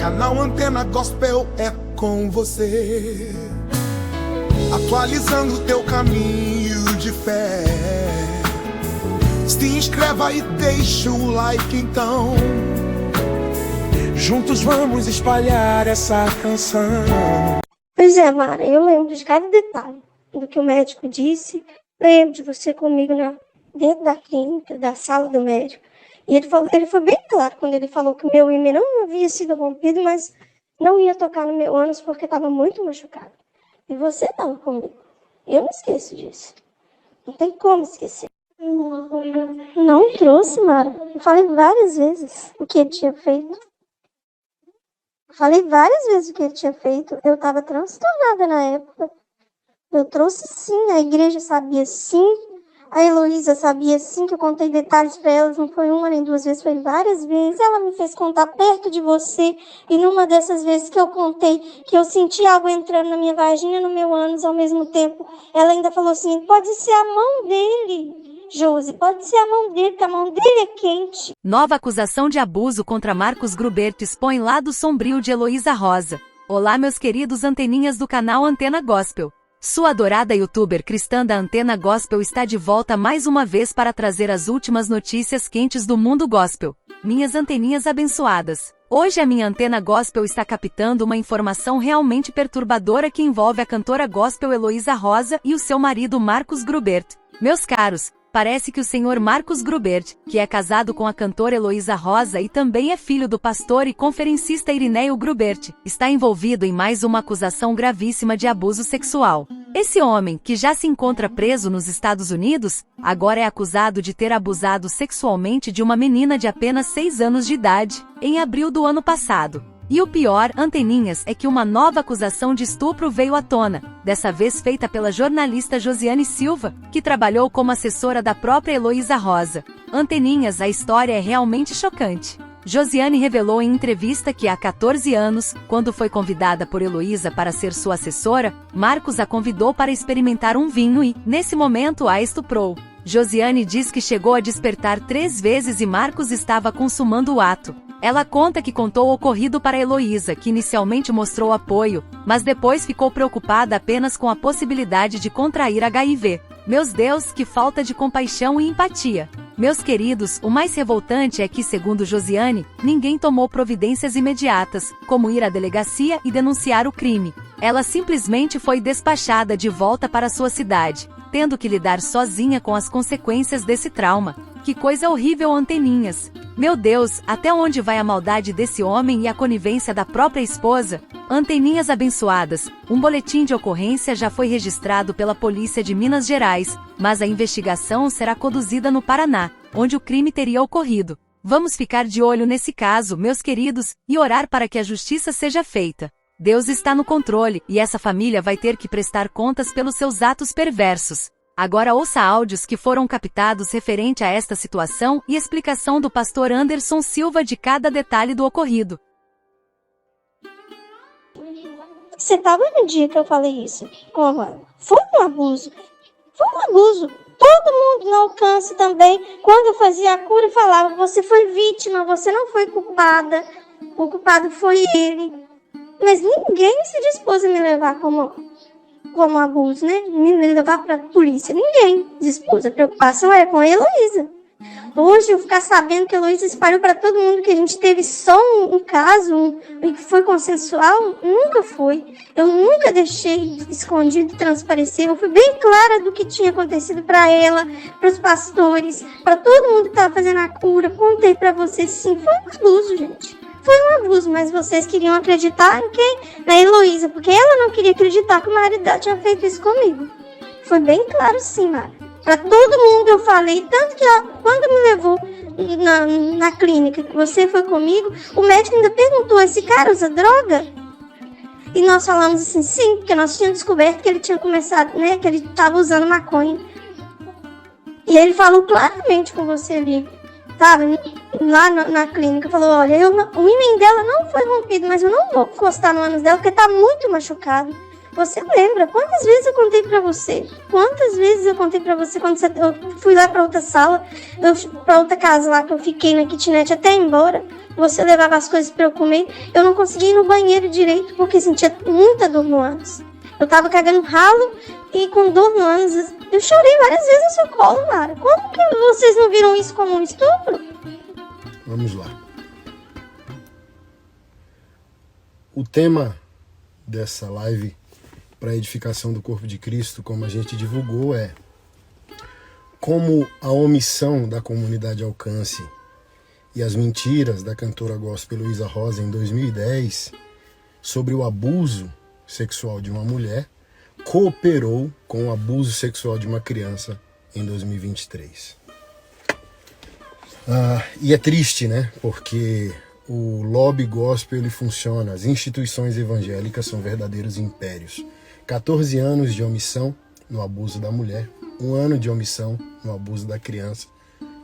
Canal Antena Gospel é com você, atualizando teu caminho de fé. Se inscreva e deixa o like então. Juntos vamos espalhar essa canção. Pois é, Mara, eu lembro de cada detalhe do que o médico disse. Lembro de você comigo dentro da clínica, da sala do médico. E ele foi bem claro quando ele falou que o meu ímã não havia sido rompido, mas não ia tocar no meu ânus porque estava muito machucado. E você estava comigo. Eu não esqueço disso. Não tem como esquecer. Não trouxe, Mara. Eu falei várias vezes o que ele tinha feito. Eu estava transtornada na época. Eu trouxe sim, a igreja sabia sim. A Heloísa sabia sim, que eu contei detalhes para elas, não foi uma nem duas vezes, foi várias vezes. Ela me fez contar perto de você, e numa dessas vezes que eu contei, que eu senti algo entrando na minha vagina, no meu ânus ao mesmo tempo, ela ainda falou assim, pode ser a mão dele, Josi, pode ser a mão dele, que a mão dele é quente. Nova acusação de abuso contra Marcos Grubert expõe lado sombrio de Heloísa Rosa. Olá, meus queridos anteninhas do canal Antena Gospel. Sua adorada youtuber cristã da Antena Gospel está de volta mais uma vez para trazer as últimas notícias quentes do mundo gospel. Minhas anteninhas abençoadas. Hoje a minha Antena Gospel está captando uma informação realmente perturbadora que envolve a cantora gospel Heloísa Rosa e o seu marido Marcos Grubert. Meus caros, parece que o senhor Marcos Grubert, que é casado com a cantora Heloísa Rosa e também é filho do pastor e conferencista Irineu Grubert, está envolvido em mais uma acusação gravíssima de abuso sexual. Esse homem, que já se encontra preso nos Estados Unidos, agora é acusado de ter abusado sexualmente de uma menina de apenas 6 anos de idade, em abril do ano passado. E o pior, anteninhas, é que uma nova acusação de estupro veio à tona, dessa vez feita pela jornalista Josiane Silva, que trabalhou como assessora da própria Heloísa Rosa. Anteninhas, a história é realmente chocante. Josiane revelou em entrevista que há 14 anos, quando foi convidada por Heloísa para ser sua assessora, Marcos a convidou para experimentar um vinho e, nesse momento, a estuprou. Josiane diz que chegou a despertar 3 vezes e Marcos estava consumando o ato. Ela conta que contou o ocorrido para Heloísa, que inicialmente mostrou apoio, mas depois ficou preocupada apenas com a possibilidade de contrair HIV. Meus Deus, que falta de compaixão e empatia! Meus queridos, o mais revoltante é que, segundo Josiane, ninguém tomou providências imediatas, como ir à delegacia e denunciar o crime. Ela simplesmente foi despachada de volta para sua cidade, tendo que lidar sozinha com as consequências desse trauma. Que coisa horrível, anteninhas! Meu Deus, até onde vai a maldade desse homem e a conivência da própria esposa? Anteninhas abençoadas, um boletim de ocorrência já foi registrado pela Polícia de Minas Gerais, mas a investigação será conduzida no Paraná, onde o crime teria ocorrido. Vamos ficar de olho nesse caso, meus queridos, e orar para que a justiça seja feita. Deus está no controle, e essa família vai ter que prestar contas pelos seus atos perversos. Agora ouça áudios que foram captados referente a esta situação e explicação do pastor Anderson Silva de cada detalhe do ocorrido. Você estava no dia que eu falei isso? Foi um abuso. Foi um abuso. Todo mundo no alcance também, quando eu fazia a cura, falava, você foi vítima, você não foi culpada. O culpado foi ele. Mas ninguém se dispôs a me levar como abuso, né? Me levar para a polícia. Ninguém dispôs. A preocupação era com a Heloísa. Hoje, eu ficar sabendo que a Heloísa espalhou para todo mundo que a gente teve só um caso e que foi consensual, nunca foi. Eu nunca deixei escondido transparecer. Eu fui bem clara do que tinha acontecido para ela, para os pastores, para todo mundo que estava fazendo a cura. Contei para vocês, sim. Foi um abuso, gente. Foi um abuso, mas vocês queriam acreditar em quem? Na Heloísa, porque ela não queria acreditar que o marido dela tinha feito isso comigo. Foi bem claro, sim, Mara. Para todo mundo eu falei, tanto que ela, quando me levou na clínica, que você foi comigo, o médico ainda perguntou, esse cara usa droga? E nós falamos assim, sim, porque nós tínhamos descoberto que ele tinha começado, né, que ele estava usando maconha. E ele falou claramente com você ali, sabe, lá na clínica, falou, olha, o ímã dela não foi rompido, mas eu não vou encostar no ânus dela, porque tá muito machucado. Você lembra? Quantas vezes eu contei pra você? Quantas vezes eu contei pra você quando eu fui lá pra outra sala, pra outra casa lá que eu fiquei na kitnet até ir embora? você levava as coisas para eu comer. Eu não conseguia ir no banheiro direito porque sentia muita dor no ânus. Eu tava cagando ralo e com dor no ânus. Eu chorei várias vezes no seu colo, Mara. Como que vocês não viram isso como um estupro? Vamos lá. O tema dessa live para a edificação do corpo de Cristo, como a gente divulgou, é como a omissão da comunidade Alcance e as mentiras da cantora gospel Heloísa Rosa em 2010 sobre o abuso sexual de uma mulher cooperou com o abuso sexual de uma criança em 2023. E é triste, né? Porque o lobby gospel ele funciona, as instituições evangélicas são verdadeiros impérios. 14 anos de omissão no abuso da mulher, 1 ano de omissão no abuso da criança,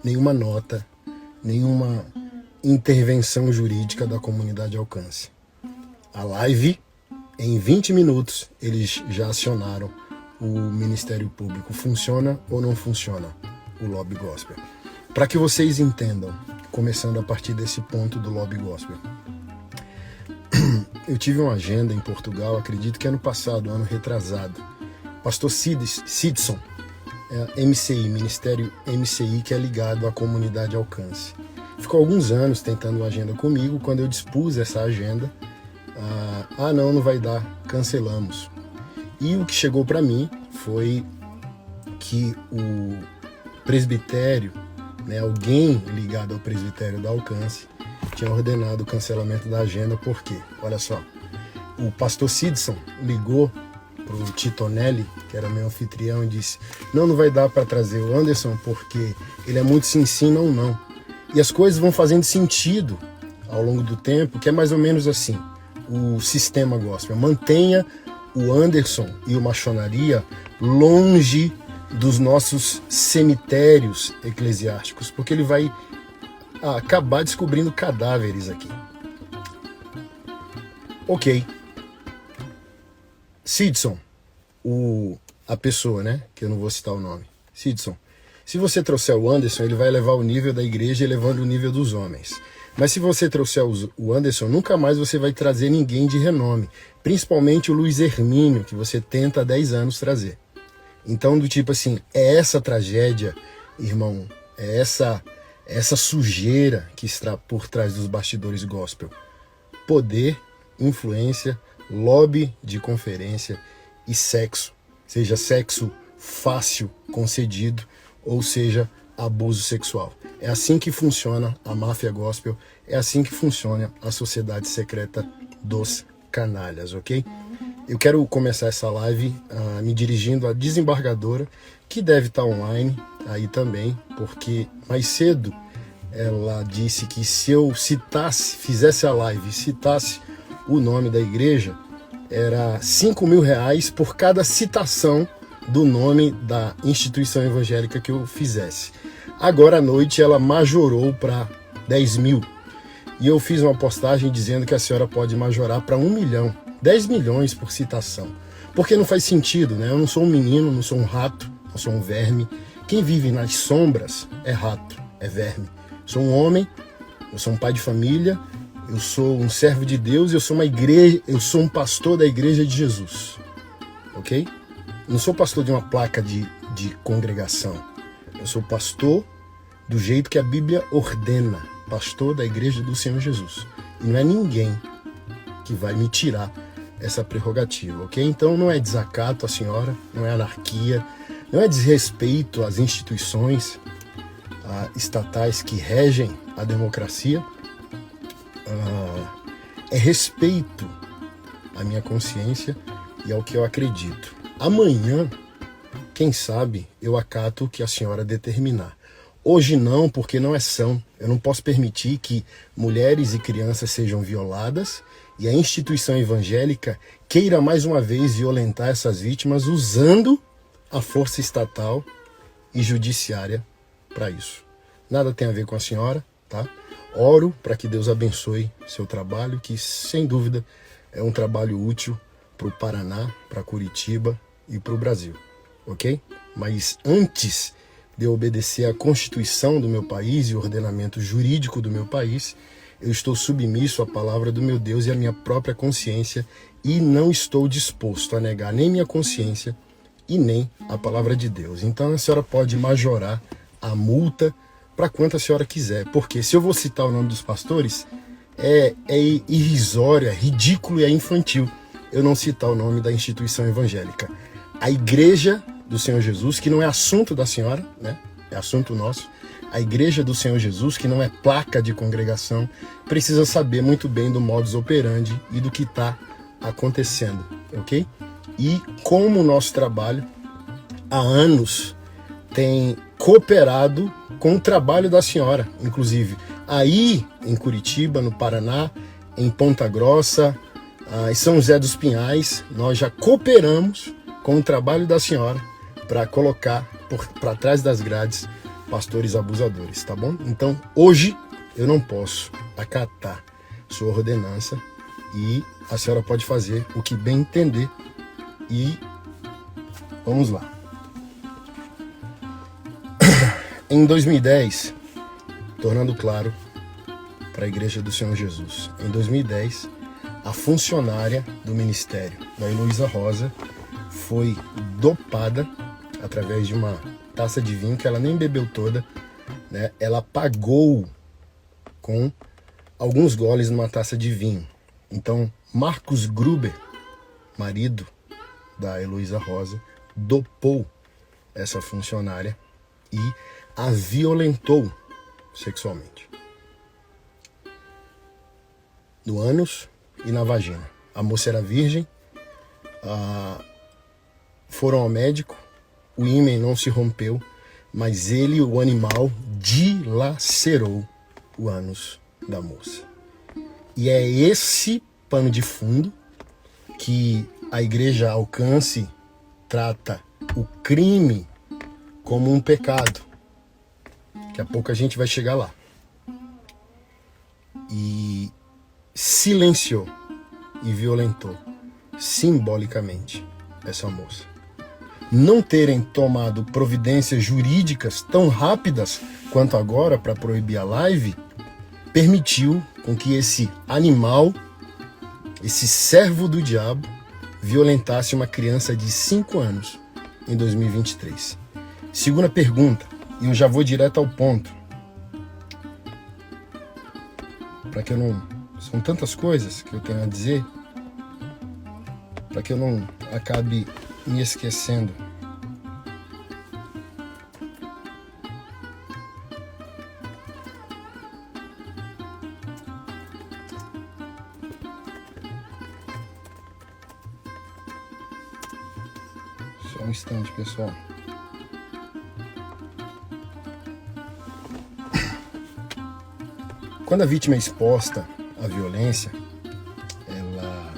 nenhuma nota, nenhuma intervenção jurídica da comunidade Alcance. A live, em 20 minutos, eles já acionaram o Ministério Público. Funciona ou não funciona o lobby gospel? Para que vocês entendam, começando a partir desse ponto do lobby gospel. Eu tive uma agenda em Portugal, acredito que ano passado, ano retrasado. Pastor Sidson, MCI, Ministério MCI, que é ligado à comunidade Alcance. Ficou alguns anos tentando uma agenda comigo. Quando eu dispus essa agenda, não vai dar, cancelamos. E o que chegou para mim foi que o presbitério, alguém ligado ao presbitério da Alcance, tinha ordenado o cancelamento da agenda. Por quê? Olha só, o pastor Sidson ligou para o Titonelli, que era meu anfitrião, e disse: não vai dar para trazer o Anderson porque ele é muito sim, não. E as coisas vão fazendo sentido ao longo do tempo, que é mais ou menos assim, o sistema gospel. Mantenha o Anderson e o Machonaria longe dos nossos cemitérios eclesiásticos, porque ele vai acabar descobrindo cadáveres aqui. Ok. Sidson, a pessoa, que eu não vou citar o nome. Sidson, se você trouxer o Anderson, ele vai elevar o nível da igreja, elevando o nível dos homens. Mas se você trouxer o Anderson, nunca mais você vai trazer ninguém de renome. Principalmente o Luiz Hermínio, que você tenta há 10 anos trazer. Então, do tipo assim, é essa tragédia, irmão, é essa sujeira que está por trás dos bastidores gospel. Poder, influência, lobby de conferência e sexo. Seja sexo fácil, concedido, ou seja, abuso sexual. É assim que funciona a máfia gospel, é assim que funciona a sociedade secreta dos canalhas, ok? Eu quero começar essa live me dirigindo à desembargadora, que deve estar online aí também, porque mais cedo ela disse que se eu fizesse a live e citasse o nome da igreja, era R$5.000 por cada citação do nome da instituição evangélica que eu fizesse. Agora à noite ela majorou para 10 mil. E eu fiz uma postagem dizendo que a senhora pode majorar para 1 milhão. 10 milhões por citação. Porque não faz sentido, né? Eu não sou um menino, não sou um rato, não sou um verme. Quem vive nas sombras é rato, é verme. Sou um homem, eu sou um pai de família, eu sou um servo de Deus, eu sou um pastor da igreja de Jesus. Ok? Não sou pastor de uma placa de congregação. Eu sou pastor do jeito que a Bíblia ordena. Pastor da igreja do Senhor Jesus. E não é ninguém que vai me tirar essa prerrogativa, ok? Então não é desacato à senhora, não é anarquia, não é desrespeito às instituições estatais que regem a democracia. É respeito à minha consciência e ao que eu acredito. Amanhã, quem sabe, eu acato o que a senhora determinar. Hoje não, porque não é são. Eu não posso permitir que mulheres e crianças sejam violadas e a instituição evangélica queira mais uma vez violentar essas vítimas usando a força estatal e judiciária para isso. Nada tem a ver com a senhora, tá? Oro para que Deus abençoe seu trabalho, que sem dúvida é um trabalho útil para o Paraná, para Curitiba e para o Brasil, ok? Mas antes de eu obedecer à Constituição do meu país e o ordenamento jurídico do meu país, eu estou submisso à palavra do meu Deus e à minha própria consciência e não estou disposto a negar nem minha consciência e nem a palavra de Deus. Então a senhora pode majorar a multa para quanto a senhora quiser, porque se eu vou citar o nome dos pastores, é irrisório, é ridículo e é infantil eu não citar o nome da instituição evangélica. A Igreja do Senhor Jesus, que não é assunto da senhora, né? É assunto nosso. A Igreja do Senhor Jesus, que não é placa de congregação, precisa saber muito bem do modus operandi e do que está acontecendo, ok? E como o nosso trabalho há anos tem cooperado com o trabalho da senhora, inclusive aí em Curitiba, no Paraná, em Ponta Grossa, em São José dos Pinhais, nós já cooperamos com o trabalho da senhora para colocar para trás das grades pastores abusadores, tá bom? Então, hoje eu não posso acatar sua ordenança e a senhora pode fazer o que bem entender e vamos lá. Em 2010, tornando claro para a Igreja do Senhor Jesus, em 2010, a funcionária do ministério, da Heloísa Rosa, foi dopada através de uma taça de vinho que ela nem bebeu toda, né? Ela pagou com alguns goles numa taça de vinho. Então, Marcos Gruber, marido da Heloísa Rosa, dopou essa funcionária e a violentou sexualmente. No ânus e na vagina. A moça era virgem, foram ao médico, o ímen não se rompeu, mas ele, o animal, dilacerou o ânus da moça. E é esse pano de fundo que a Igreja Alcance trata o crime como um pecado. Daqui a pouco a gente vai chegar lá. E silenciou e violentou simbolicamente essa moça. Não terem tomado providências jurídicas tão rápidas quanto agora para proibir a live, permitiu com que esse animal, esse servo do diabo, violentasse uma criança de 5 anos em 2023. Segunda pergunta, e eu já vou direto ao ponto, para que eu não... São tantas coisas que eu tenho a dizer, para que eu não acabe me esquecendo. Só um instante, pessoal. Quando a vítima é exposta à violência, ela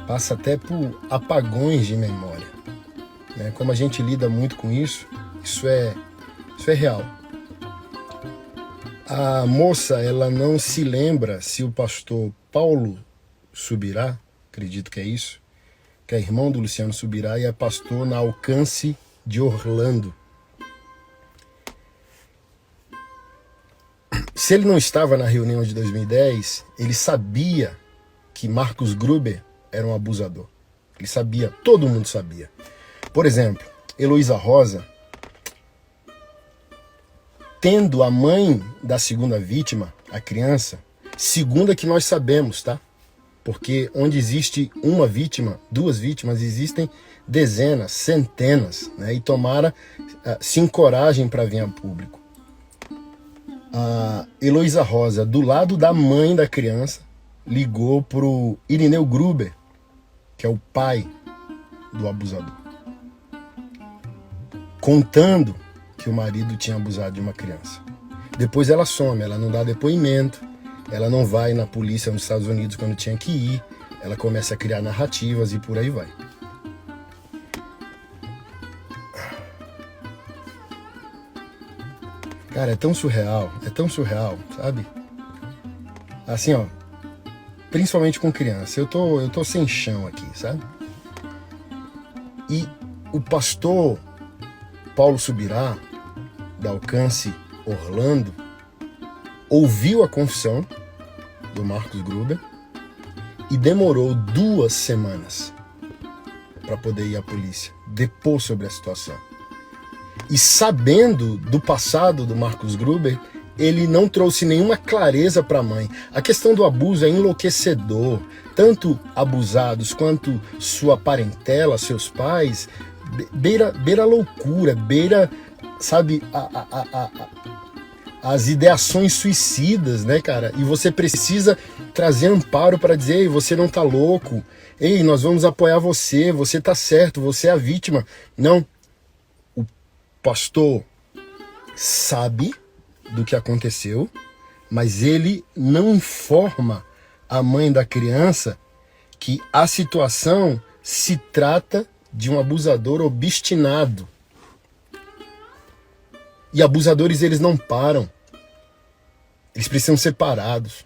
passa até por apagões de memória, né? Como a gente lida muito com isso, isso é real. A moça, ela não se lembra se o pastor Paulo Subirá, acredito que é isso, que é irmão do Luciano Subirá e é pastor na Alcance de Orlando. Se ele não estava na reunião de 2010, ele sabia que Marcos Gruber era um abusador. Ele sabia, todo mundo sabia. Por exemplo, Heloísa Rosa, tendo a mãe da segunda vítima, a criança, segunda que nós sabemos, tá? Porque onde existe uma vítima, 2 vítimas, existem dezenas, centenas, né? E tomara, se encorajem para vir a público. A Heloísa Rosa, do lado da mãe da criança, ligou pro Irineu Gruber, que é o pai do abusador, contando que o marido tinha abusado de uma criança. Depois ela some, ela não dá depoimento, ela não vai na polícia nos Estados Unidos quando tinha que ir, ela começa a criar narrativas e por aí vai. Cara, é tão surreal, sabe? Assim, ó, principalmente com criança, eu tô sem chão aqui, sabe? E o pastor Paulo Subirá, da Alcance Orlando, ouviu a confissão do Marcos Gruber e demorou 2 semanas para poder ir à polícia, depor sobre a situação. E sabendo do passado do Marcos Gruber, ele não trouxe nenhuma clareza para a mãe. A questão do abuso é enlouquecedor. Tanto abusados quanto sua parentela, seus pais, beira loucura, beira, sabe, as ideações suicidas, né, cara? E você precisa trazer amparo para dizer: ei, você não tá louco, ei, nós vamos apoiar você, você tá certo, você é a vítima. Não, o pastor sabe do que aconteceu, mas ele não informa a mãe da criança que a situação se trata de um abusador obstinado. E abusadores, eles não param. Eles precisam ser parados.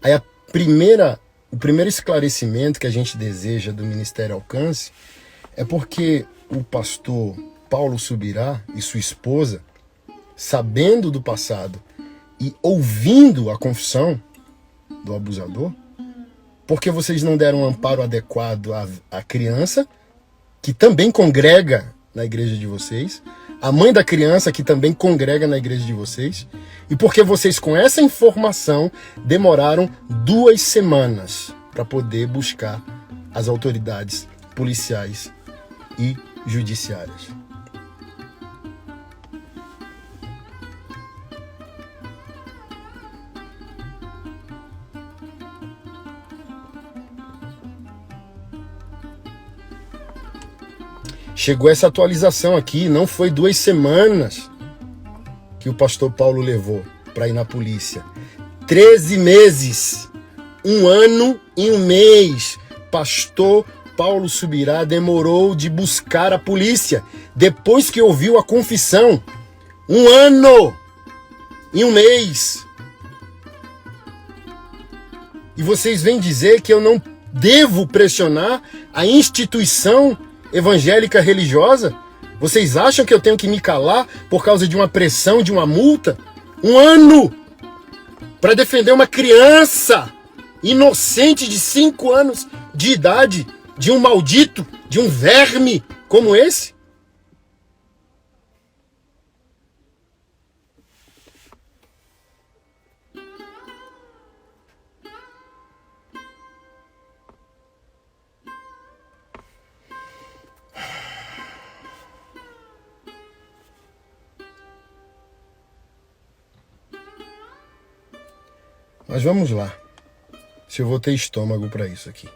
Aí o primeiro esclarecimento que a gente deseja do Ministério Alcance é porque o pastor Paulo Subirá e sua esposa, sabendo do passado e ouvindo a confissão do abusador, porque vocês não deram um amparo adequado à criança, que também congrega na igreja de vocês, a mãe da criança, que também congrega na igreja de vocês, e porque vocês, com essa informação, demoraram 2 semanas para poder buscar as autoridades policiais e judiciárias. Chegou essa atualização aqui, não foi 2 semanas que o pastor Paulo levou para ir na polícia. 13 meses, 1 ano e 1 mês, pastor Paulo Subirá demorou de buscar a polícia, depois que ouviu a confissão. 1 ano e 1 mês. E vocês vêm dizer que eu não devo pressionar a instituição evangélica religiosa? Vocês acham que eu tenho que me calar por causa de uma pressão, de uma multa? 1 ano para defender uma criança inocente de 5 anos de idade, de um maldito, de um verme como esse? Mas vamos lá, se eu vou ter estômago para isso aqui.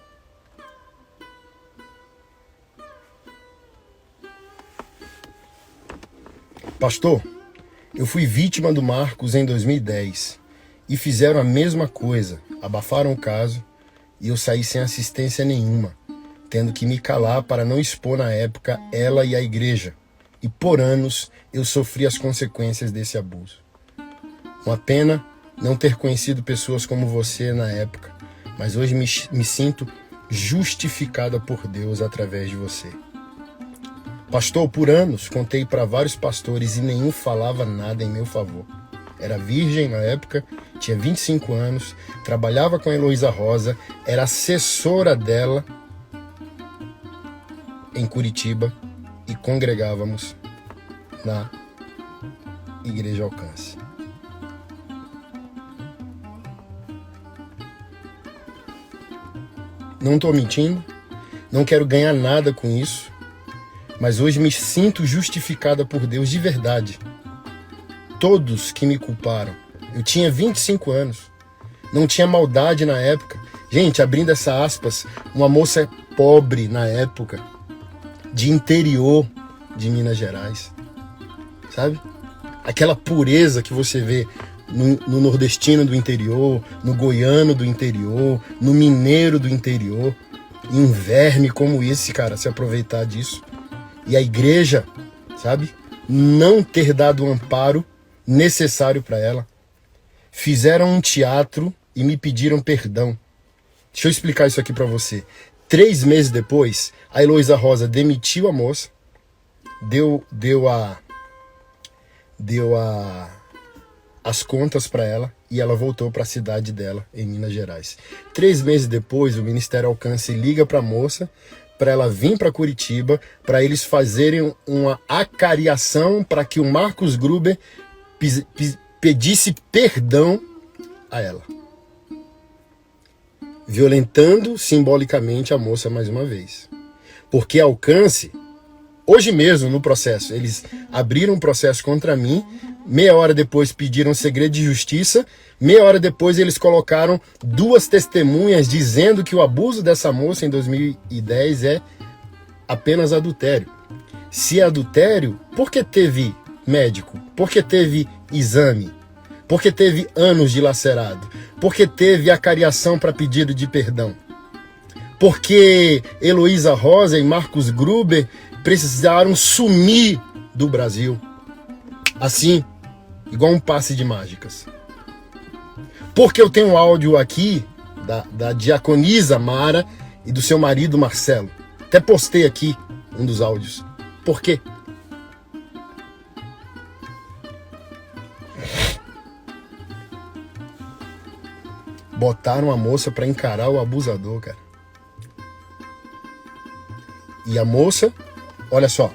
Pastor, eu fui vítima do Marcos em 2010 e fizeram a mesma coisa, abafaram o caso e eu saí sem assistência nenhuma, tendo que me calar para não expor na época ela e a igreja. E por anos eu sofri as consequências desse abuso. Uma pena não ter conhecido pessoas como você na época, mas hoje me sinto justificada por Deus através de você. Pastor, por anos contei para vários pastores e nenhum falava nada em meu favor. Era virgem na época, tinha 25 anos, trabalhava com a Heloísa Rosa, era assessora dela em Curitiba e congregávamos na Igreja Alcance. Não estou mentindo, não quero ganhar nada com isso, mas hoje me sinto justificada por Deus de verdade. Todos que me culparam, eu tinha 25 anos, não tinha maldade na época. Gente, abrindo essa aspas, uma moça pobre na época, de interior de Minas Gerais, sabe? Aquela pureza que você vê no nordestino do interior, no goiano do interior, no mineiro do interior, e um verme como esse, cara, se aproveitar disso. E a igreja, sabe, não ter dado o amparo necessário para ela. Fizeram um teatro e me pediram perdão. Deixa eu explicar isso aqui para você. 3 meses depois, a Heloísa Rosa demitiu a moça, deu as contas para ela e ela voltou para a cidade dela, em Minas Gerais. 3 meses depois, o Ministério Alcance liga para a moça, para ela vir para Curitiba, para eles fazerem uma acariação para que o Marcos Gruber pedisse perdão a ela, violentando simbolicamente a moça mais uma vez. Porque Alcance, hoje mesmo no processo, eles abriram um processo contra mim, meia hora depois pediram segredo de justiça, meia hora depois eles colocaram 2 testemunhas dizendo que o abuso dessa moça em 2010 é apenas adultério. Se é adultério, por que teve médico? Por que teve exame? Por que teve anos dilacerado? Por que teve acariação para pedido de perdão? Porque Heloísa Rosa e Marcos Gruber precisaram sumir do Brasil. Assim, igual um passe de mágicas. Porque eu tenho um áudio aqui da diaconisa Mara e do seu marido Marcelo. Até postei aqui um dos áudios. Por quê? Botaram a moça para encarar o abusador, cara. E a moça, olha só.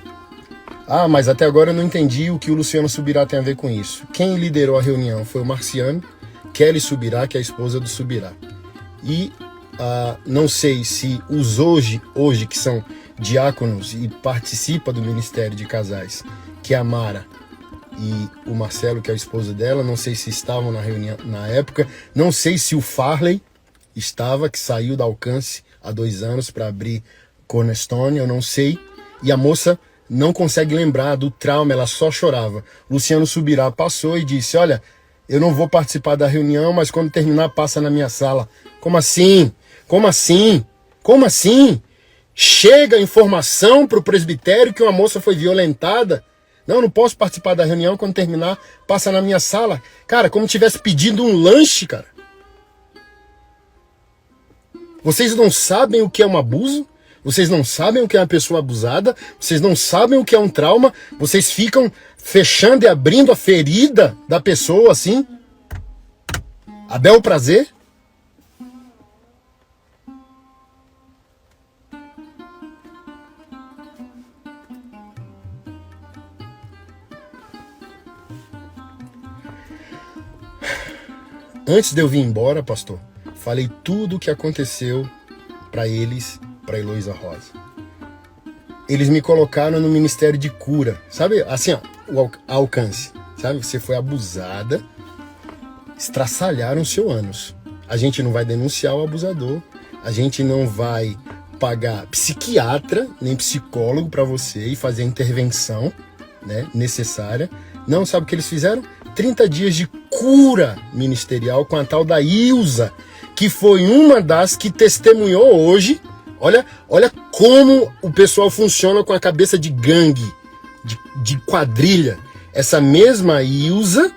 Ah, mas até agora eu não entendi o que o Luciano Subirá tem a ver com isso. Quem liderou a reunião foi o Marciano, Kelly Subirá, que é a esposa do Subirá. E não sei se os hoje que são diáconos e participam do Ministério de Casais, que é a Mara e o Marcelo, que é o esposo dela, não sei se estavam na reunião na época, não sei se o Farley estava, que saiu da Alcance há 2 anos para abrir Cornerstone, eu não sei. E a moça não consegue lembrar do trauma, ela só chorava. Luciano Subirá passou e disse, olha, eu não vou participar da reunião, mas quando terminar passa na minha sala. Como assim? Como assim? Como assim? Chega informação para o presbitério que uma moça foi violentada. Não posso participar da reunião, quando terminar passa na minha sala. Cara, como se tivesse pedindo um lanche, cara. Vocês não sabem o que é um abuso? Vocês não sabem o que é uma pessoa abusada? Vocês não sabem o que é um trauma? Vocês ficam fechando e abrindo a ferida da pessoa assim? A bel prazer? Antes de eu vir embora, pastor, falei tudo o que aconteceu para eles, para Heloísa Rosa. Eles me colocaram no ministério de cura, sabe? Assim, ó, o alcance, sabe? Você foi abusada, estraçalharam o seu ânus. A gente não vai denunciar o abusador, a gente não vai pagar psiquiatra nem psicólogo para você e fazer a intervenção, né, necessária. Não, sabe o que eles fizeram? 30 dias de cura ministerial com a tal da Ilza, que foi uma das que testemunhou hoje. Olha como o pessoal funciona com a cabeça de gangue, de quadrilha. Essa mesma Ilza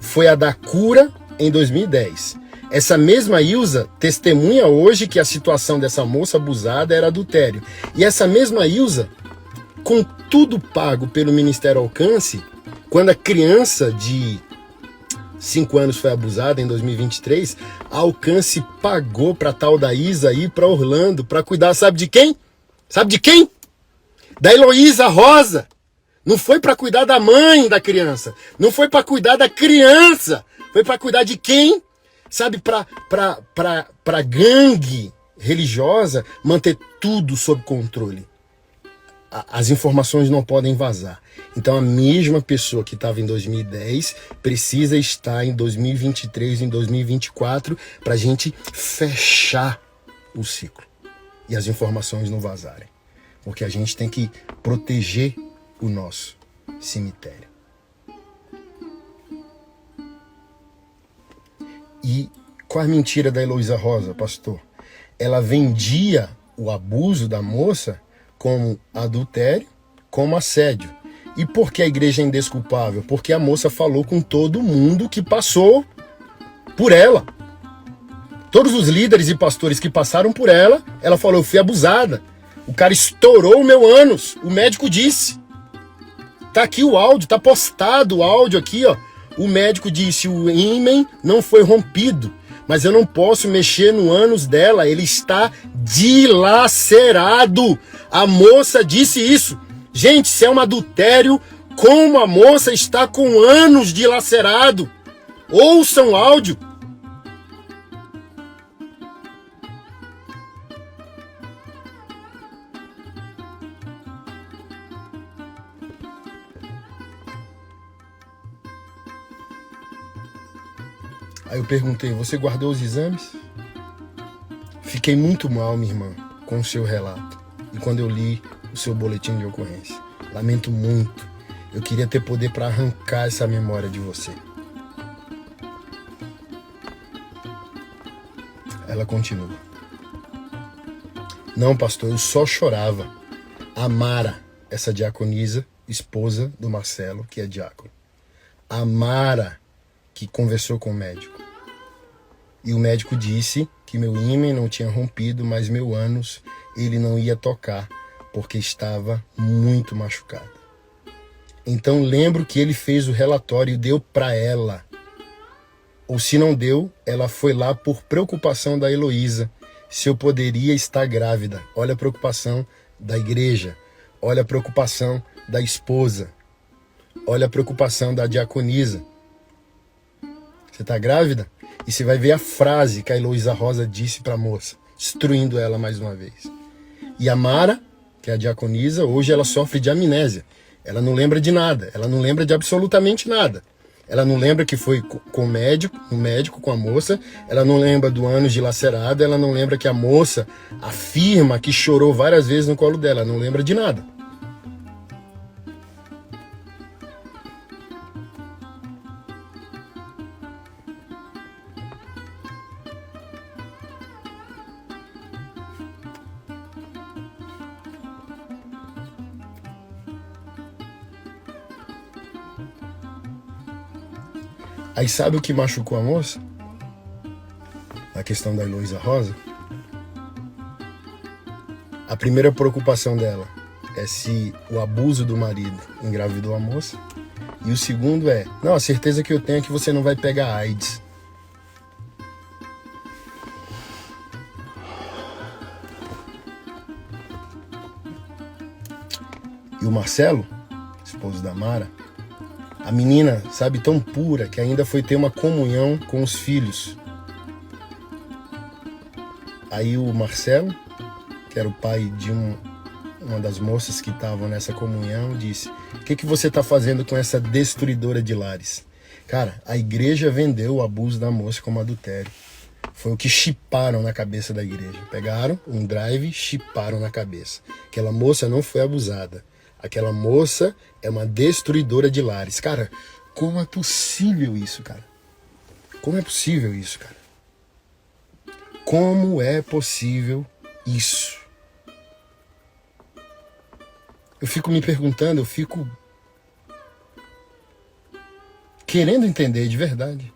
foi a da cura em 2010. Essa mesma Ilza testemunha hoje que a situação dessa moça abusada era adultério. E essa mesma Ilza, com tudo pago pelo Ministério Alcance, quando a criança de 5 anos foi abusada em 2023, a Alcance pagou para tal da Isa ir para Orlando para cuidar, sabe de quem? Sabe de quem? Da Heloísa Rosa. Não foi para cuidar da mãe da criança, não foi para cuidar da criança, foi para cuidar de quem? Sabe, para gangue religiosa manter tudo sob controle. As informações não podem vazar. Então a mesma pessoa que estava em 2010 precisa estar em 2023, em 2024, para a gente fechar o ciclo e as informações não vazarem. Porque a gente tem que proteger o nosso cemitério. E qual a mentira da Heloísa Rosa, pastor? Ela vendia o abuso da moça como adultério, como assédio. E por que a igreja é indesculpável? Porque a moça falou com todo mundo que passou por ela. Todos os líderes e pastores que passaram por ela, ela falou, eu fui abusada. O cara estourou o meu ânus, o médico disse. Tá aqui o áudio, tá postado o áudio aqui, ó. O médico disse, o ímen não foi rompido, mas eu não posso mexer no ânus dela, ele está dilacerado. A moça disse isso. Gente, se é um adultério, como a moça está com o ânus dilacerado? Ouçam o áudio. Aí eu perguntei, você guardou os exames? Fiquei muito mal, minha irmã, com o seu relato. E quando eu li o seu boletim de ocorrência, lamento muito. Eu queria ter poder para arrancar essa memória de você. Ela continua. Não, pastor, eu só chorava. A Mara, essa diaconisa, esposa do Marcelo, que é diácono. A Mara, que conversou com o médico. E o médico disse que meu ímen não tinha rompido, mas meu ânus ele não ia tocar, porque estava muito machucado. Então lembro que ele fez o relatório e deu para ela. Ou se não deu, ela foi lá por preocupação da Heloísa, se eu poderia estar grávida. Olha a preocupação da igreja, olha a preocupação da esposa, olha a preocupação da diaconisa. Você está grávida? E você vai ver a frase que a Heloísa Rosa disse para a moça, destruindo ela mais uma vez. E a Mara, que é a diaconisa, hoje ela sofre de amnésia. Ela não lembra de nada, ela não lembra de absolutamente nada. Ela não lembra que foi com o médico, com a moça, ela não lembra do ânus dilacerado, ela não lembra que a moça afirma que chorou várias vezes no colo dela, ela não lembra de nada. Aí sabe o que machucou a moça? A questão da Heloísa Rosa. A primeira preocupação dela é se o abuso do marido engravidou a moça. E o segundo é, não, a certeza que eu tenho é que você não vai pegar AIDS. E o Marcelo, esposo da Mara, a menina, sabe, tão pura que ainda foi ter uma comunhão com os filhos. Aí o Marcelo, que era o pai de uma das moças que estavam nessa comunhão, disse, o que você está fazendo com essa destruidora de lares? Cara, a igreja vendeu o abuso da moça como adultério. Foi o que chiparam na cabeça da igreja. Pegaram um drive, chiparam na cabeça. Aquela moça não foi abusada. Aquela moça é uma destruidora de lares. Cara, como é possível isso, cara? Como é possível isso, cara? Como é possível isso? Eu fico me perguntando, eu fico querendo entender de verdade.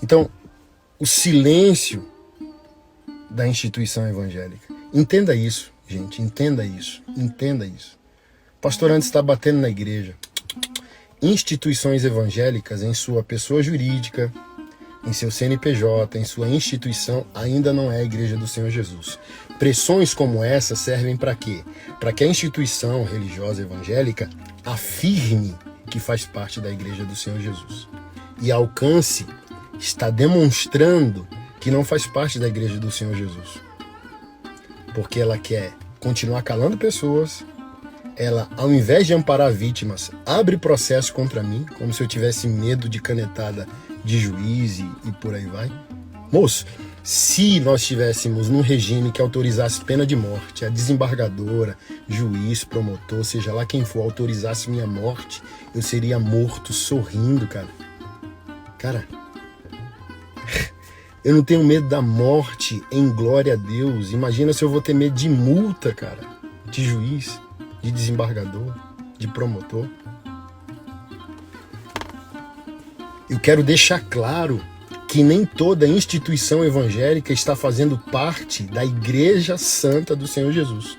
Então, o silêncio da instituição evangélica. Entenda isso, gente, entenda isso, entenda isso. O pastor antes está batendo na igreja. Instituições evangélicas, em sua pessoa jurídica, em seu CNPJ, em sua instituição, ainda não é a igreja do Senhor Jesus. Pressões como essa servem para quê? Para que a instituição religiosa evangélica afirme que faz parte da igreja do Senhor Jesus. E alcance está demonstrando que não faz parte da igreja do Senhor Jesus. Porque ela quer continuar calando pessoas, ela, ao invés de amparar vítimas, abre processo contra mim, como se eu tivesse medo de canetada de juiz e por aí vai. Moço, se nós estivéssemos num regime que autorizasse pena de morte, a desembargadora, juiz, promotor, seja lá quem for, autorizasse minha morte, eu seria morto sorrindo, cara. Cara, eu não tenho medo da morte em glória a Deus. Imagina se eu vou ter medo de multa, cara. De juiz, de desembargador, de promotor. Eu quero deixar claro que nem toda instituição evangélica está fazendo parte da Igreja Santa do Senhor Jesus.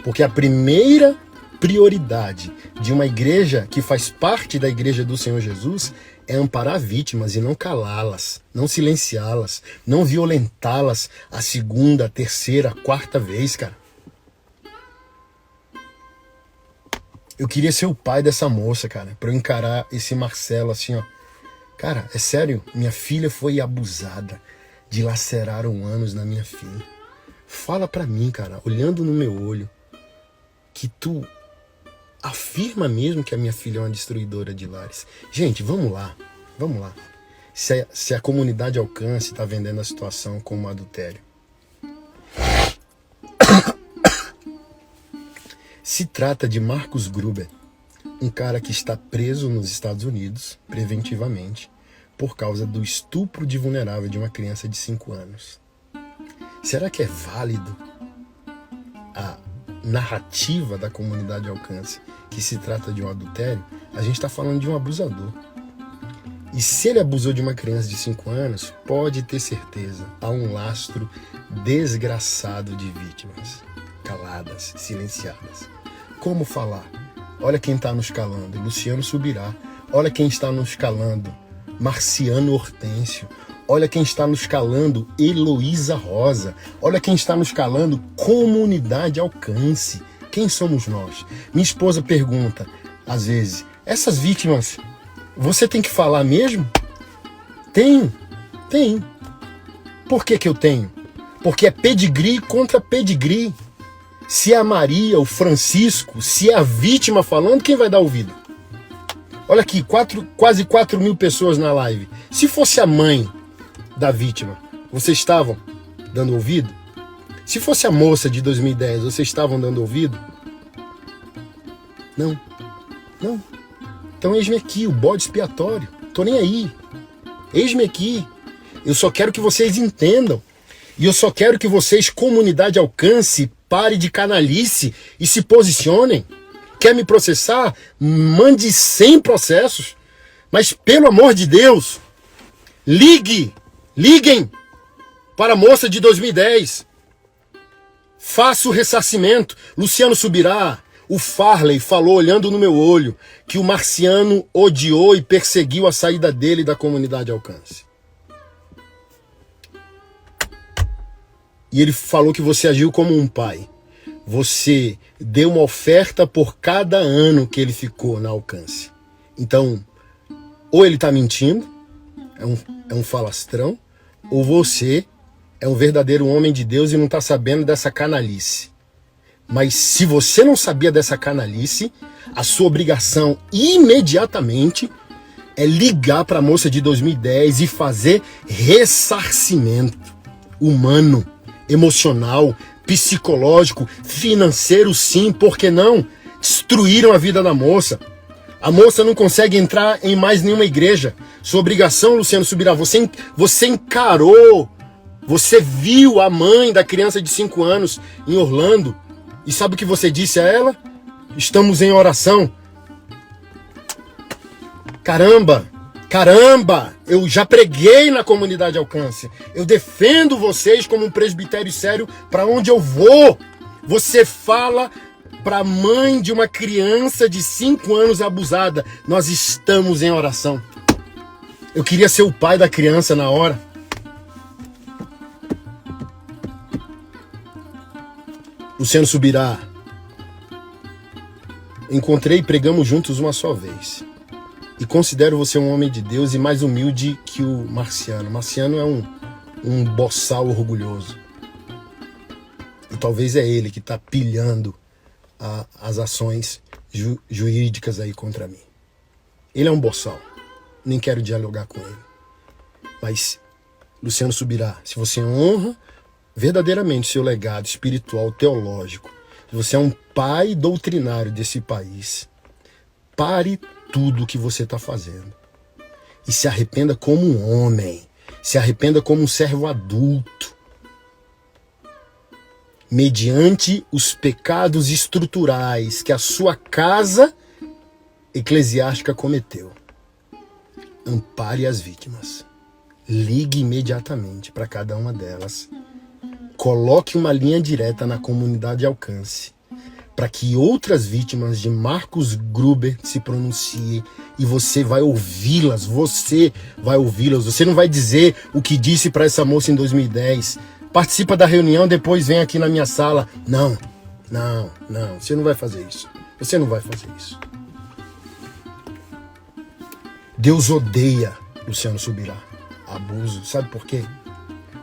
Porque a primeira prioridade de uma igreja que faz parte da igreja do Senhor Jesus é amparar vítimas e não calá-las, não silenciá-las, não violentá-las a segunda, a terceira, a quarta vez, cara. Eu queria ser o pai dessa moça, cara, pra eu encarar esse Marcelo assim, ó. Cara, é sério, minha filha foi abusada, dilaceraram anos na minha filha. Fala pra mim, cara, olhando no meu olho, que tu afirma mesmo que a minha filha é uma destruidora de lares. Gente, vamos lá. Se a comunidade Alcance está vendendo a situação como adultério. Se trata de Marcus Gruber, um cara que está preso nos Estados Unidos, preventivamente, por causa do estupro de vulnerável de uma criança de 5 anos. Será que é válido a narrativa da comunidade Alcance que se trata de um adultério? A gente está falando de um abusador. E se ele abusou de uma criança de 5 anos, pode ter certeza, há um lastro desgraçado de vítimas, caladas, silenciadas. Como falar? Olha quem está nos calando, Luciano Subirá. Olha quem está nos calando, Marciano Hortêncio. Olha quem está nos calando, Heloísa Rosa. Olha quem está nos calando, Comunidade Alcance. Quem somos nós? Minha esposa pergunta, às vezes, essas vítimas, você tem que falar mesmo? Tenho. Por que eu tenho? Porque é pedigree contra pedigree. Se é a Maria, o Francisco, se é a vítima falando, quem vai dar ouvido? Olha aqui, quase 4 mil pessoas na live. Se fosse a mãe da vítima, vocês estavam dando ouvido? Se fosse a moça de 2010, vocês estavam dando ouvido? Não. Então eis-me aqui, o bode expiatório. Tô nem aí. Eis-me aqui. Eu só quero que vocês entendam. E eu só quero que vocês, comunidade Alcance, pare de canalice e se posicionem. Quer me processar? Mande 100 processos. Mas pelo amor de Deus, liguem para a moça de 2010. Faça o ressarcimento. Luciano Subirá, o Farley falou olhando no meu olho que o Marciano odiou e perseguiu a saída dele da comunidade Alcance. E ele falou que você agiu como um pai. Você deu uma oferta por cada ano que ele ficou na Alcance. Então, ou ele está mentindo, é um falastrão, ou você é um verdadeiro homem de Deus e não está sabendo dessa canalice. Mas se você não sabia dessa canalice, a sua obrigação imediatamente é ligar para a moça de 2010 e fazer ressarcimento humano, emocional, psicológico, financeiro, sim, por que não? Destruíram a vida da moça. A moça não consegue entrar em mais nenhuma igreja. Sua obrigação, Luciano Subirá, você encarou, você viu a mãe da criança de 5 anos em Orlando. E sabe o que você disse a ela? Estamos em oração. Caramba, eu já preguei na comunidade Alcance. Eu defendo vocês como um presbitério sério para onde eu vou. Você fala para a mãe de uma criança de 5 anos abusada. Nós estamos em oração. Eu queria ser o pai da criança na hora. Luciano Subirá. Encontrei e pregamos juntos uma só vez. E considero você um homem de Deus e mais humilde que o Marciano. Marciano é um boçal orgulhoso. E talvez é ele que está pilhando as ações jurídicas aí contra mim. Ele é um boçal. Nem quero dialogar com ele. Mas, Luciano Subirá, se você honra verdadeiramente seu legado espiritual, teológico, se você é um pai doutrinário desse país, pare tudo o que você está fazendo e se arrependa como um homem, se arrependa como um servo adulto, mediante os pecados estruturais que a sua casa eclesiástica cometeu. Ampare as vítimas, ligue imediatamente para cada uma delas, coloque uma linha direta na comunidade Alcance, para que outras vítimas de Marcus Gruber se pronunciem e você vai ouvi-las, você não vai dizer o que disse para essa moça em 2010, participa da reunião, depois vem aqui na minha sala. Não, você não vai fazer isso, Deus odeia Luciano Subirá, abuso, sabe por quê?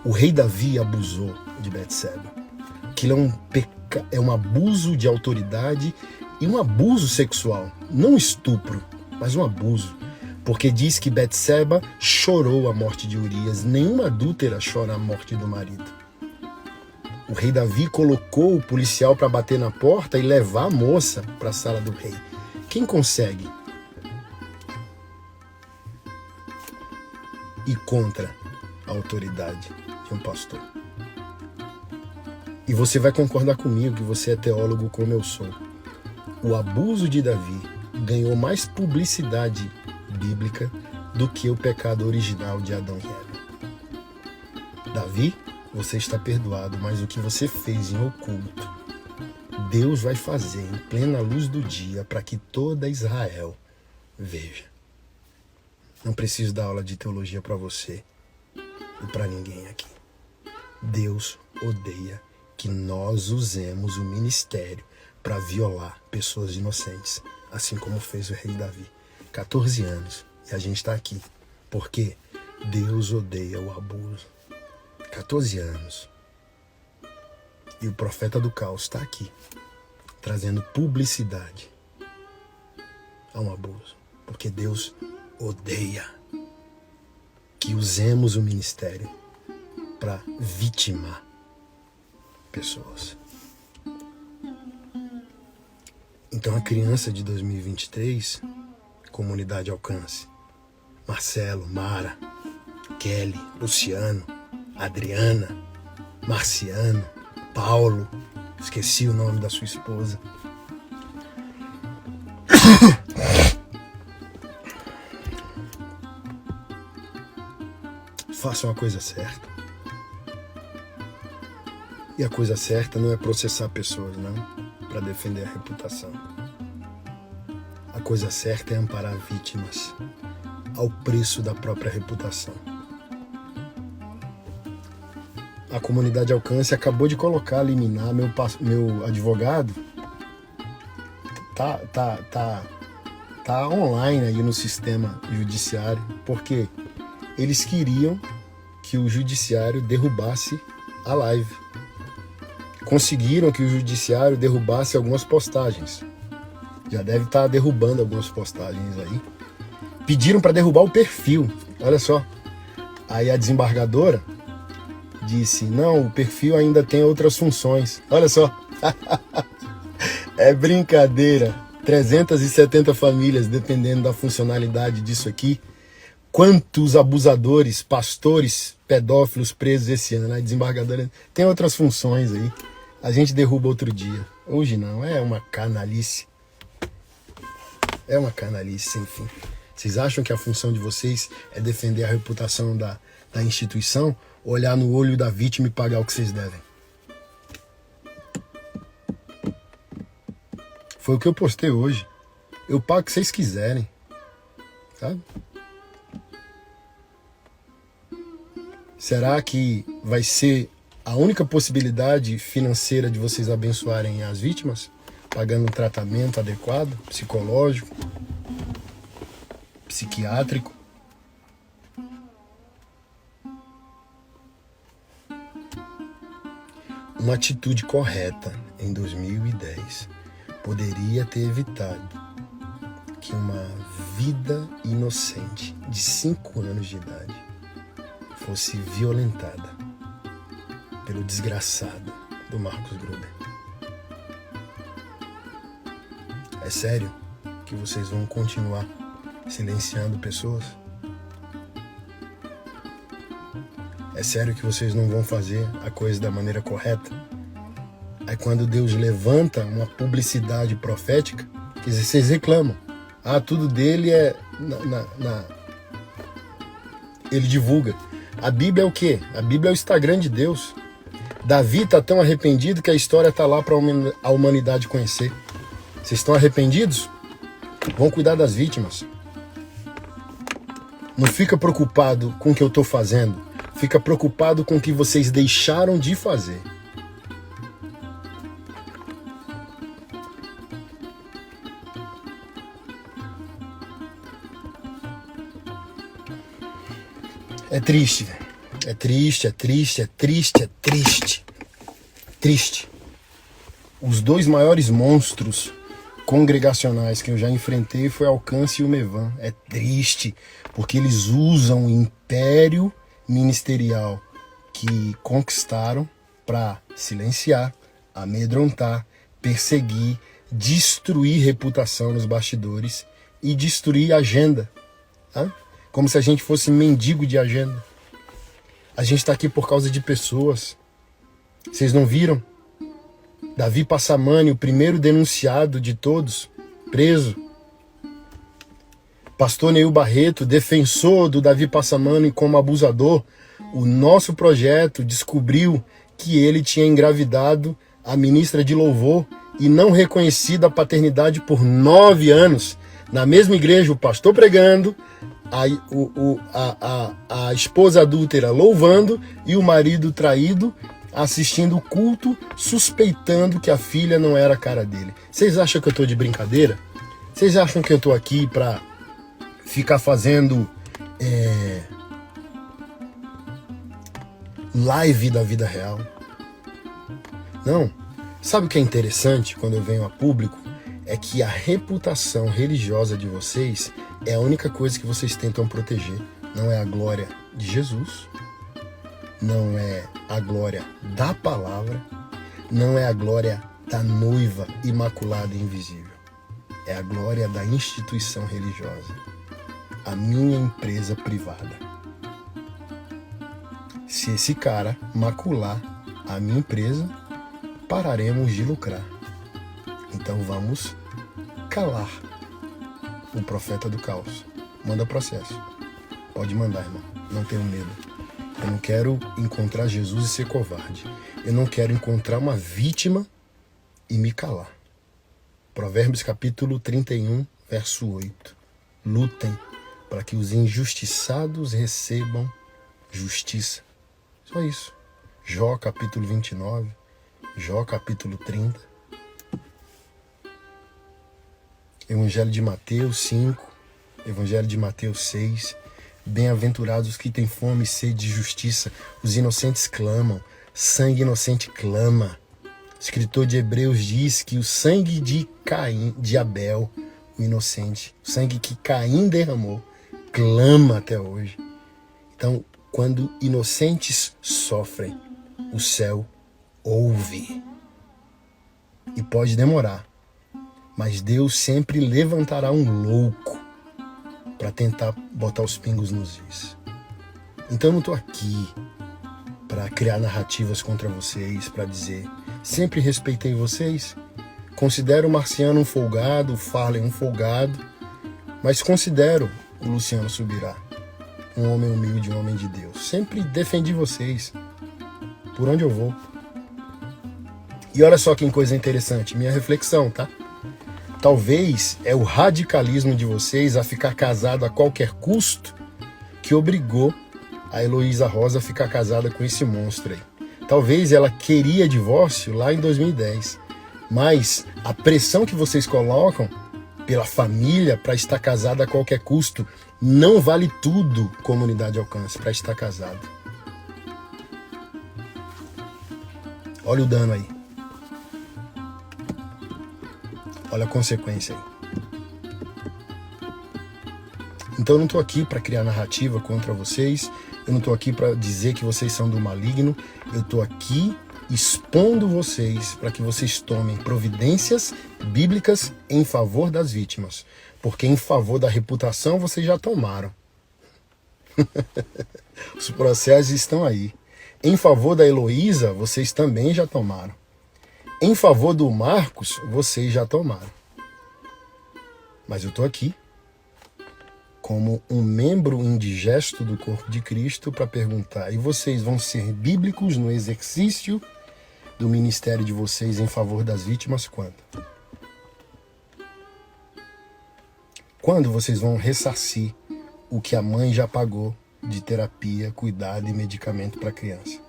O rei Davi abusou de Betseba. Aquilo é um abuso de autoridade e um abuso sexual. Não estupro, mas um abuso. Porque diz que Betseba chorou a morte de Urias. Nenhuma adúltera chora a morte do marido. O rei Davi colocou o policial para bater na porta e levar a moça para a sala do rei. Quem consegue ir contra a autoridade de um pastor? E você vai concordar comigo que você é teólogo como eu sou. O abuso de Davi ganhou mais publicidade bíblica do que o pecado original de Adão e Eva. Davi, você está perdoado, mas o que você fez em oculto, Deus vai fazer em plena luz do dia para que toda Israel veja. Não preciso dar aula de teologia para você e para ninguém aqui. Deus odeia que nós usemos o ministério para violar pessoas inocentes, assim como fez o rei Davi. 14 anos e a gente está aqui, porque Deus odeia o abuso. 14 anos. E o profeta do caos está aqui, trazendo publicidade a um abuso, porque Deus odeia que usemos o ministério para vitimar pessoas. Então a criança de 2023, comunidade Alcance, Marcelo, Mara, Kelly, Luciano, Adriana, Marciano, Paulo, esqueci o nome da sua esposa. Façam a coisa certa. E a coisa certa não é processar pessoas, não, para defender a reputação. A coisa certa é amparar vítimas ao preço da própria reputação. A comunidade Alcance acabou de colocar, liminar, meu advogado tá online aí no sistema judiciário, porque eles queriam que o judiciário derrubasse a live. Conseguiram que o judiciário derrubasse algumas postagens. Já deve estar derrubando algumas postagens aí. Pediram para derrubar o perfil, olha só. Aí a desembargadora disse, não, o perfil ainda tem outras funções. Olha só. É brincadeira. 370 famílias dependendo da funcionalidade disso aqui. Quantos abusadores, pastores, pedófilos presos esse ano? A desembargadora tem outras funções aí. A gente derruba outro dia. Hoje não, é uma canalice. É uma canalice sem fim. Vocês acham que a função de vocês é defender a reputação da instituição? Olhar no olho da vítima e pagar o que vocês devem? Foi o que eu postei hoje. Eu pago o que vocês quiserem. Sabe? Será que vai ser a única possibilidade financeira de vocês abençoarem as vítimas? Pagando um tratamento adequado, psicológico, psiquiátrico? Uma atitude correta em 2010 poderia ter evitado que uma vida inocente de 5 anos de idade fosse violentada pelo desgraçado do Marcus Gruber. É sério que vocês vão continuar silenciando pessoas? É sério que vocês não vão fazer a coisa da maneira correta? Aí quando Deus levanta uma publicidade profética, quer dizer, vocês reclamam. Ah, tudo dele é... Ele divulga. A Bíblia é o quê? A Bíblia é o Instagram de Deus. Davi tá tão arrependido que a história tá lá para a humanidade conhecer. Vocês estão arrependidos? Vão cuidar das vítimas. Não fica preocupado com o que eu tô fazendo. Fica preocupado com o que vocês deixaram de fazer. É triste, velho. É triste, é triste, é triste, é triste. Triste. Os dois maiores monstros congregacionais que eu já enfrentei foi Alcance e o Mevan. É triste, porque eles usam o império ministerial que conquistaram para silenciar, amedrontar, perseguir, destruir reputação nos bastidores e destruir agenda. Tá? Como se a gente fosse mendigo de agenda. A gente está aqui por causa de pessoas. Vocês não viram? Davi Passamani, o primeiro denunciado de todos, preso. Pastor Neil Barreto, defensor do Davi Passamani como abusador. O nosso projeto descobriu que ele tinha engravidado a ministra de louvor e não reconhecido a paternidade por 9 anos. Na mesma igreja, o pastor pregando, a esposa adúltera louvando e o marido traído assistindo o culto, suspeitando que a filha não era a cara dele. Vocês acham que eu tô de brincadeira? Vocês acham que eu tô aqui pra ficar fazendo live da vida real? Não. Sabe o que é interessante quando eu venho a público? É que a reputação religiosa de vocês é a única coisa que vocês tentam proteger. Não é a glória de Jesus, não é a glória da palavra, não é a glória da noiva imaculada e invisível. É a glória da instituição religiosa, a minha empresa privada. Se esse cara macular a minha empresa, pararemos de lucrar. Então vamos calar o profeta do caos. Manda processo. Pode mandar, irmão. Não tenho medo. Eu não quero encontrar Jesus e ser covarde. Eu não quero encontrar uma vítima e me calar. Provérbios capítulo 31, verso 8. Lutem para que os injustiçados recebam justiça. Só isso. Jó capítulo 29, Jó capítulo 30. Evangelho de Mateus 5, Evangelho de Mateus 6. Bem-aventurados os que têm fome e sede de justiça, os inocentes clamam, sangue inocente clama. O escritor de Hebreus diz que o sangue de Caim, de Abel, o inocente, o sangue que Caim derramou, clama até hoje. Então, quando inocentes sofrem, o céu ouve. E pode demorar, mas Deus sempre levantará um louco para tentar botar os pingos nos is. Então eu não estou aqui para criar narrativas contra vocês, para dizer, sempre respeitei vocês, considero o Marciano um folgado, o Farley um folgado, mas considero o Luciano Subirá um homem humilde, um homem de Deus. Sempre defendi vocês, por onde eu vou. E olha só que coisa interessante, minha reflexão, tá? Talvez é o radicalismo de vocês a ficar casado a qualquer custo que obrigou a Heloísa Rosa a ficar casada com esse monstro aí. Talvez ela queria divórcio lá em 2010, mas a pressão que vocês colocam pela família para estar casada a qualquer custo não vale tudo, comunidade Alcance, para estar casado. Olha o dano aí. Olha a consequência aí. Então eu não estou aqui para criar narrativa contra vocês. Eu não estou aqui para dizer que vocês são do maligno. Eu estou aqui expondo vocês para que vocês tomem providências bíblicas em favor das vítimas. Porque em favor da reputação vocês já tomaram. Os processos estão aí. Em favor da Heloísa, vocês também já tomaram. Em favor do Marcos, vocês já tomaram. Mas eu estou aqui como um membro indigesto do corpo de Cristo para perguntar: e vocês vão ser bíblicos no exercício do ministério de vocês em favor das vítimas quando? Quando vocês vão ressarcir o que a mãe já pagou de terapia, cuidado e medicamento para a criança?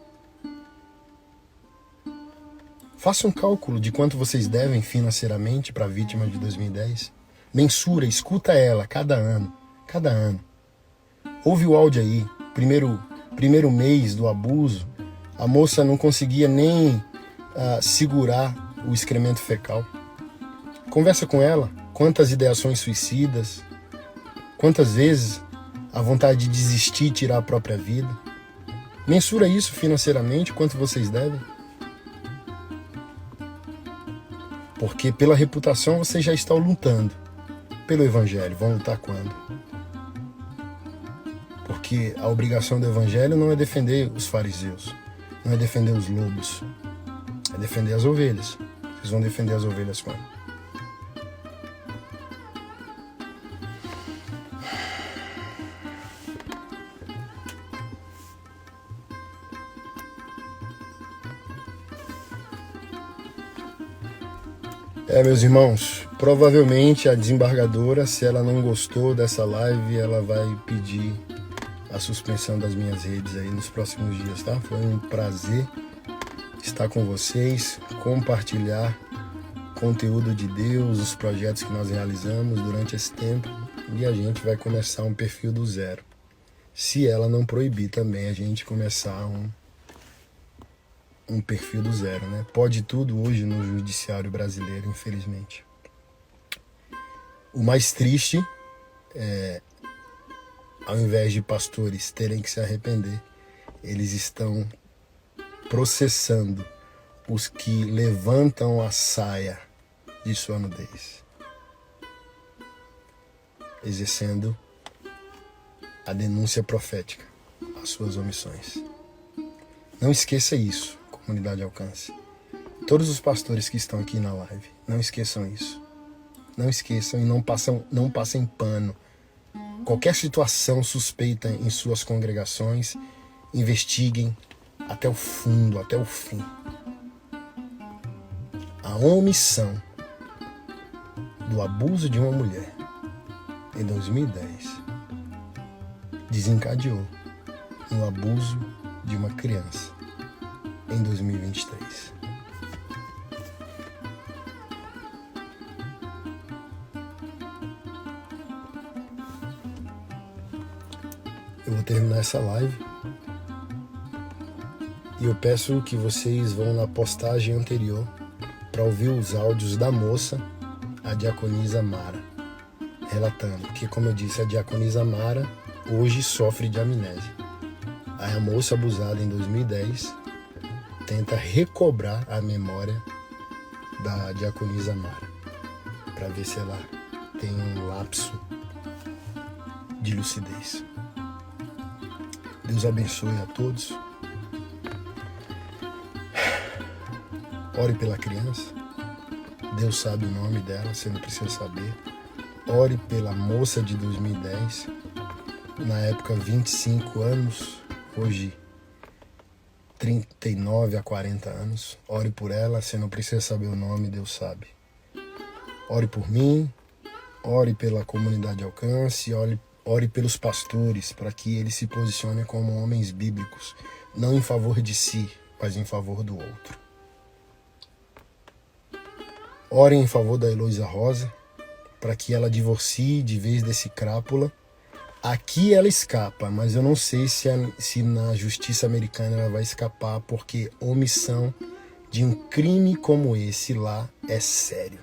Faça um cálculo de quanto vocês devem financeiramente para a vítima de 2010. Mensura, escuta ela cada ano. Cada ano. Ouve o áudio aí. Primeiro mês do abuso, a moça não conseguia nem segurar o excremento fecal. Conversa com ela. Quantas ideações suicidas. Quantas vezes a vontade de desistir e tirar a própria vida. Mensura isso financeiramente, quanto vocês devem. Porque pela reputação vocês já estão lutando. Pelo evangelho, vão lutar quando? Porque a obrigação do evangelho não é defender os fariseus, não é defender os lobos, é defender as ovelhas. Vocês vão defender as ovelhas quando? Meus irmãos, provavelmente a desembargadora, se ela não gostou dessa live, ela vai pedir a suspensão das minhas redes aí nos próximos dias, tá? Foi um prazer estar com vocês, compartilhar conteúdo de Deus, os projetos que nós realizamos durante esse tempo, e a gente vai começar um perfil do zero. Se ela não proibir também a gente começar um perfil do zero, né? Pode tudo hoje no judiciário brasileiro, infelizmente. O mais triste é, ao invés de pastores terem que se arrepender, eles estão processando os que levantam a saia de sua nudez, exercendo a denúncia profética às suas omissões. Não esqueça isso, comunidade Alcance. Todos os pastores que estão aqui na live, não esqueçam isso. Não esqueçam e não passem pano. Qualquer situação suspeita em suas congregações, investiguem até o fundo, até o fim. A omissão do abuso de uma mulher em 2010 desencadeou no abuso de uma criança em 2023. Eu vou terminar essa live e eu peço que vocês vão na postagem anterior para ouvir os áudios da moça, a diaconisa Mara, relatando que, como eu disse, a diaconisa Mara hoje sofre de amnésia. A moça abusada em 2010 tenta recobrar a memória da diaconisa Mara para ver se ela tem um lapso de lucidez. Deus abençoe a todos. Ore pela criança. Deus sabe o nome dela, você não precisa saber. Ore pela moça de 2010, na época 25 anos, hoje 39 a 40 anos. Ore por ela, você não precisa saber o nome, Deus sabe. Ore por mim, ore pela comunidade Alcance, ore pelos pastores, para que eles se posicionem como homens bíblicos, não em favor de si, mas em favor do outro. Ore em favor da Heloísa Rosa, para que ela divorcie de vez desse crápula. Aqui ela escapa, mas eu não sei se na justiça americana ela vai escapar, porque omissão de um crime como esse lá é sério.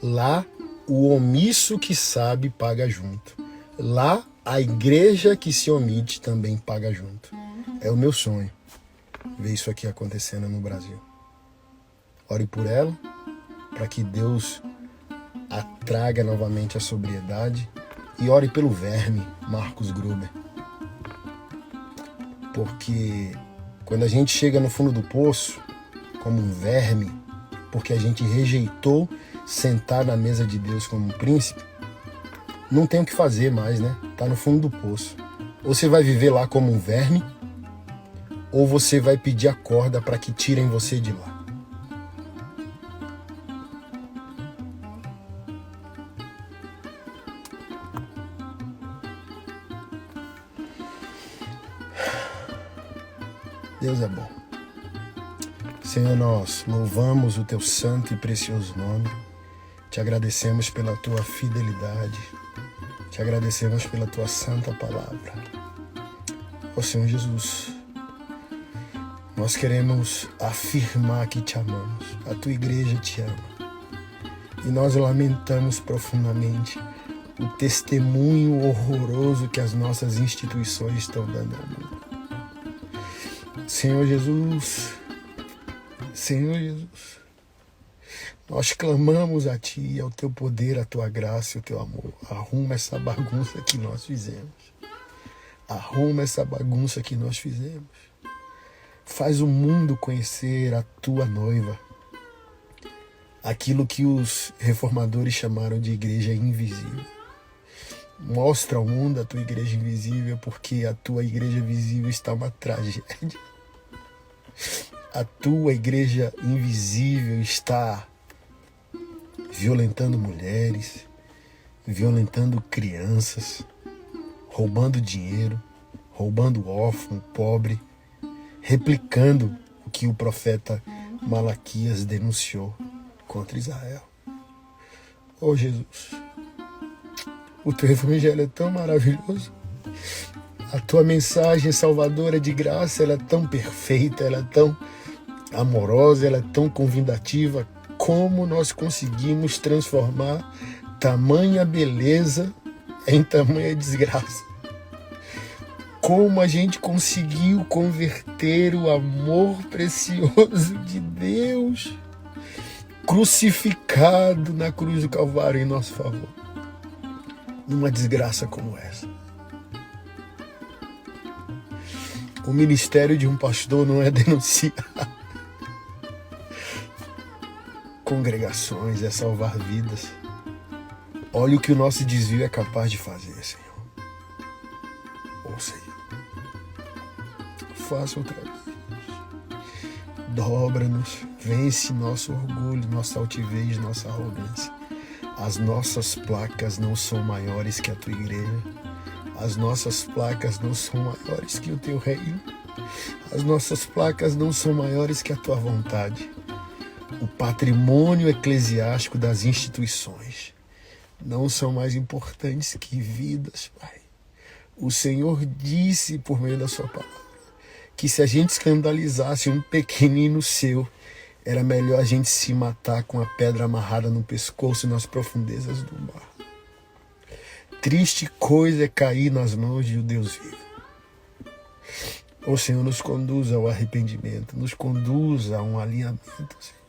Lá, o omisso que sabe paga junto. Lá, a igreja que se omite também paga junto. É o meu sonho ver isso aqui acontecendo no Brasil. Ore por ela, para que Deus a traga novamente a sobriedade, e ore pelo verme, Marcos Gruber. Porque quando a gente chega no fundo do poço, como um verme, porque a gente rejeitou sentar na mesa de Deus como um príncipe, não tem o que fazer mais, né? Tá no fundo do poço. Ou você vai viver lá como um verme, ou você vai pedir a corda para que tirem você de lá. Deus é bom. Senhor, nós louvamos o teu santo e precioso nome. Te agradecemos pela tua fidelidade. Te agradecemos pela tua santa palavra. Ó Senhor Jesus, nós queremos afirmar que te amamos. A tua igreja te ama. E nós lamentamos profundamente o testemunho horroroso que as nossas instituições estão dando ao mundo. Senhor Jesus, nós clamamos a Ti, ao Teu poder, a Tua graça e o Teu amor. Arruma essa bagunça que nós fizemos. Arruma essa bagunça que nós fizemos. Faz o mundo conhecer a Tua noiva. Aquilo que os reformadores chamaram de igreja invisível. Mostra ao mundo a Tua igreja invisível, porque a Tua igreja visível está uma tragédia. A Tua igreja invisível está violentando mulheres, violentando crianças, roubando dinheiro, roubando órfão, pobre, replicando o que o profeta Malaquias denunciou contra Israel. Oh Jesus, o Teu evangelho é tão maravilhoso. A Tua mensagem salvadora de graça, ela é tão perfeita, ela é tão amorosa, ela é tão convidativa. Como nós conseguimos transformar tamanha beleza em tamanha desgraça? Como a gente conseguiu converter o amor precioso de Deus crucificado na cruz do Calvário em nosso favor, numa desgraça como essa? O ministério de um pastor não é denunciar congregações, é salvar vidas. Olha o que o nosso desvio é capaz de fazer, Senhor. Ou Senhor, faça outra vez. Dobra-nos, vence nosso orgulho, nossa altivez, nossa arrogância. As nossas placas não são maiores que a Tua igreja. As nossas placas não são maiores que o Teu reino. As nossas placas não são maiores que a Tua vontade. O patrimônio eclesiástico das instituições não são mais importantes que vidas, Pai. O Senhor disse por meio da Sua palavra que se a gente escandalizasse um pequenino Seu, era melhor a gente se matar com a pedra amarrada no pescoço nas profundezas do mar. Triste coisa é cair nas mãos de um Deus vivo. O Senhor nos conduza ao arrependimento, nos conduza a um alinhamento, Senhor.